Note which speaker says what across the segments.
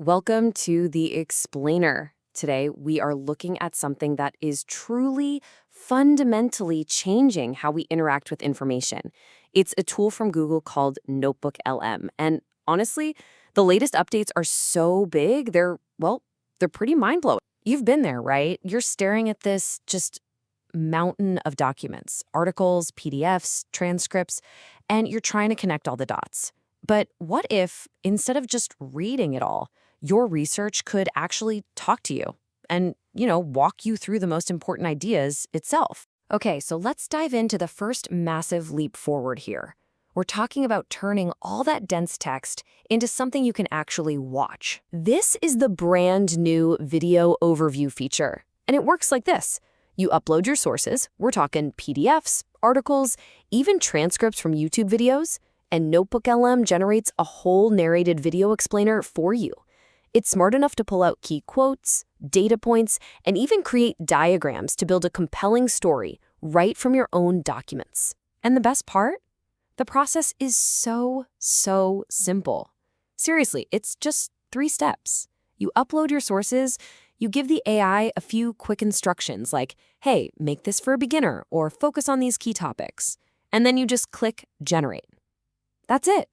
Speaker 1: Welcome to the Explainer. Today, we are looking at something that is truly, fundamentally changing how we interact with information. It's a tool from Google called NotebookLM. And honestly, the latest updates are so big, they're pretty mind-blowing. You've been there, right? You're staring at this just mountain of documents, articles, PDFs, transcripts, and you're trying to connect all the dots. But what if, instead of just reading it all, your research could actually talk to you and, walk you through the most important ideas itself? Okay, so let's dive into the first massive leap forward here. We're talking about turning all that dense text into something you can actually watch. This is the brand new video overview feature, and it works like this. You upload your sources, we're talking PDFs, articles, even transcripts from YouTube videos, and NotebookLM generates a whole narrated video explainer for you. It's smart enough to pull out key quotes, data points, and even create diagrams to build a compelling story right from your own documents. And the best part? The process is so simple. Seriously, it's just 3 steps. You upload your sources, you give the AI a few quick instructions like, hey, make this for a beginner or focus on these key topics. And then you just click generate. That's it.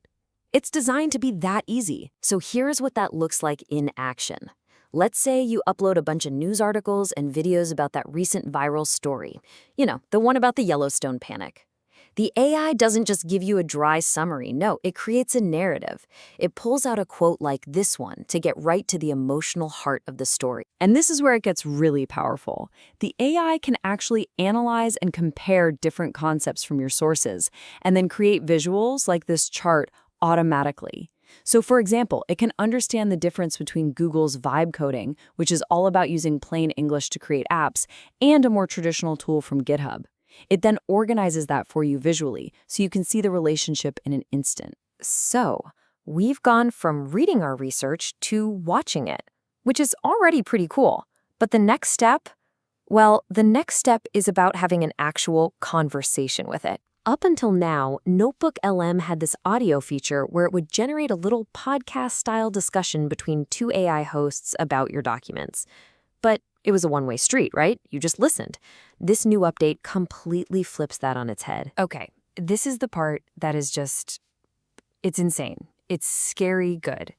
Speaker 1: It's designed to be that easy. So here's what that looks like in action. Let's say you upload a bunch of news articles and videos about that recent viral story. The one about the Yellowstone panic. The AI doesn't just give you a dry summary. No, it creates a narrative. It pulls out a quote like this one to get right to the emotional heart of the story.
Speaker 2: And this is where it gets really powerful. The AI can actually analyze and compare different concepts from your sources, and then create visuals like this chart automatically. So for example, it can understand the difference between Google's vibe coding, which is all about using plain English to create apps, and a more traditional tool from GitHub. It then organizes that for you visually, so you can see the relationship in an instant.
Speaker 1: So, we've gone from reading our research to watching it, which is already pretty cool. But the next step? Well, the next step is about having an actual conversation with it. Up until now, NotebookLM had this audio feature where it would generate a little podcast-style discussion between 2 AI hosts about your documents. But it was a one-way street, right? You just listened. This new update completely flips that on its head. Okay, this is the part that is it's insane. It's scary good.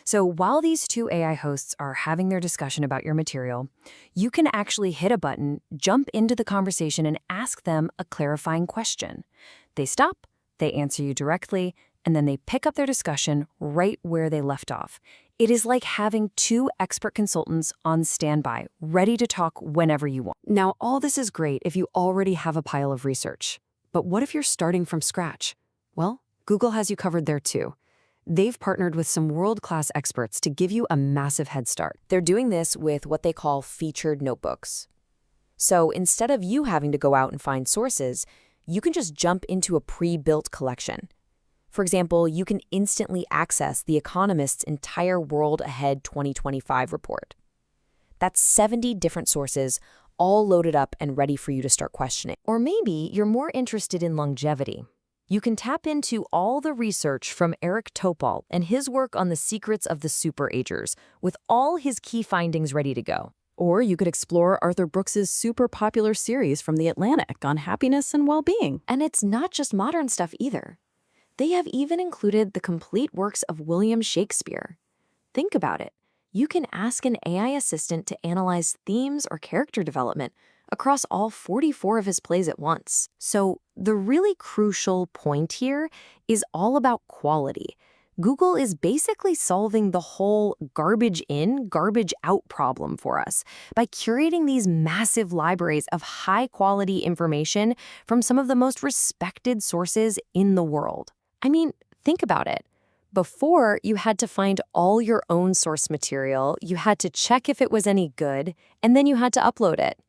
Speaker 1: So while these 2 AI hosts are having their discussion about your material, you can actually hit a button, jump into the conversation, and ask them a clarifying question. They stop, they answer you directly, and then they pick up their discussion right where they left off. It is like having 2 expert consultants on standby, ready to talk whenever you want. Now, all this is great if you already have a pile of research. But what if you're starting from scratch? Well, Google has you covered there too. They've partnered with some world-class experts to give you a massive head start. They're doing this with what they call featured notebooks. So instead of you having to go out and find sources, you can just jump into a pre-built collection. For example, you can instantly access The Economist's entire World Ahead 2025 report. That's 70 different sources, all loaded up and ready for you to start questioning. Or maybe you're more interested in longevity. You can tap into all the research from Eric Topol and his work on the secrets of the superagers, with all his key findings ready to go.
Speaker 2: Or you could explore Arthur Brooks's super popular series from The Atlantic on happiness and well-being.
Speaker 1: And it's not just modern stuff either. They have even included the complete works of William Shakespeare. Think about it. You can ask an AI assistant to analyze themes or character development across all 44 of his plays at once. So the really crucial point here is all about quality. Google is basically solving the whole garbage in, garbage out problem for us by curating these massive libraries of high-quality information from some of the most respected sources in the world. I mean, think about it. Before, you had to find all your own source material, you had to check if it was any good, and then you had to upload it.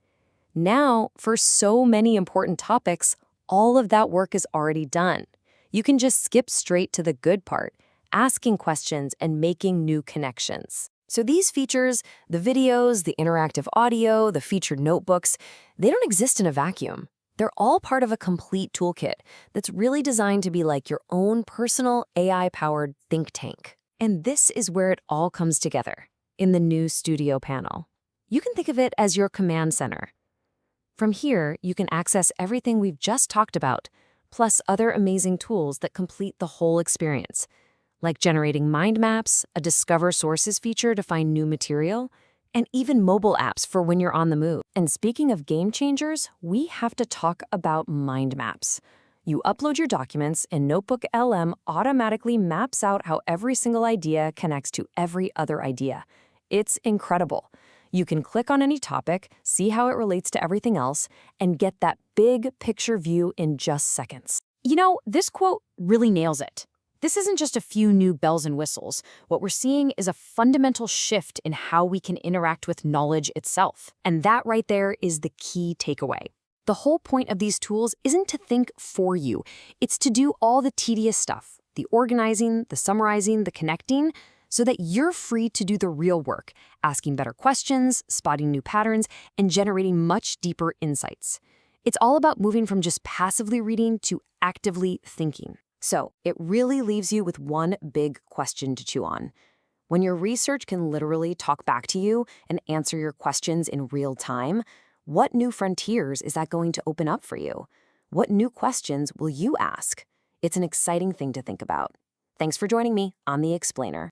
Speaker 1: Now, for so many important topics, all of that work is already done. You can just skip straight to the good part, asking questions and making new connections. So these features, the videos, the interactive audio, the featured notebooks, they don't exist in a vacuum. They're all part of a complete toolkit that's really designed to be like your own personal AI-powered think tank. And this is where it all comes together, in the new Studio panel. You can think of it as your command center. From here, you can access everything we've just talked about, plus other amazing tools that complete the whole experience, like generating mind maps, a Discover Sources feature to find new material, and even mobile apps for when you're on the move. And speaking of game changers, we have to talk about mind maps. You upload your documents, and NotebookLM automatically maps out how every single idea connects to every other idea. It's incredible. You can click on any topic, see how it relates to everything else, and get that big picture view in just seconds.
Speaker 2: You know, this quote really nails it. This isn't just a few new bells and whistles. What we're seeing is a fundamental shift in how we can interact with knowledge itself. And that right there is the key takeaway. The whole point of these tools isn't to think for you. It's to do all the tedious stuff, the organizing, the summarizing, the connecting, so that you're free to do the real work, asking better questions, spotting new patterns, and generating much deeper insights. It's all about moving from just passively reading to actively thinking. So it really leaves you with one big question to chew on. When your research can literally talk back to you and answer your questions in real time, what new frontiers is that going to open up for you? What new questions will you ask? It's an exciting thing to think about. Thanks for joining me on The Explainer.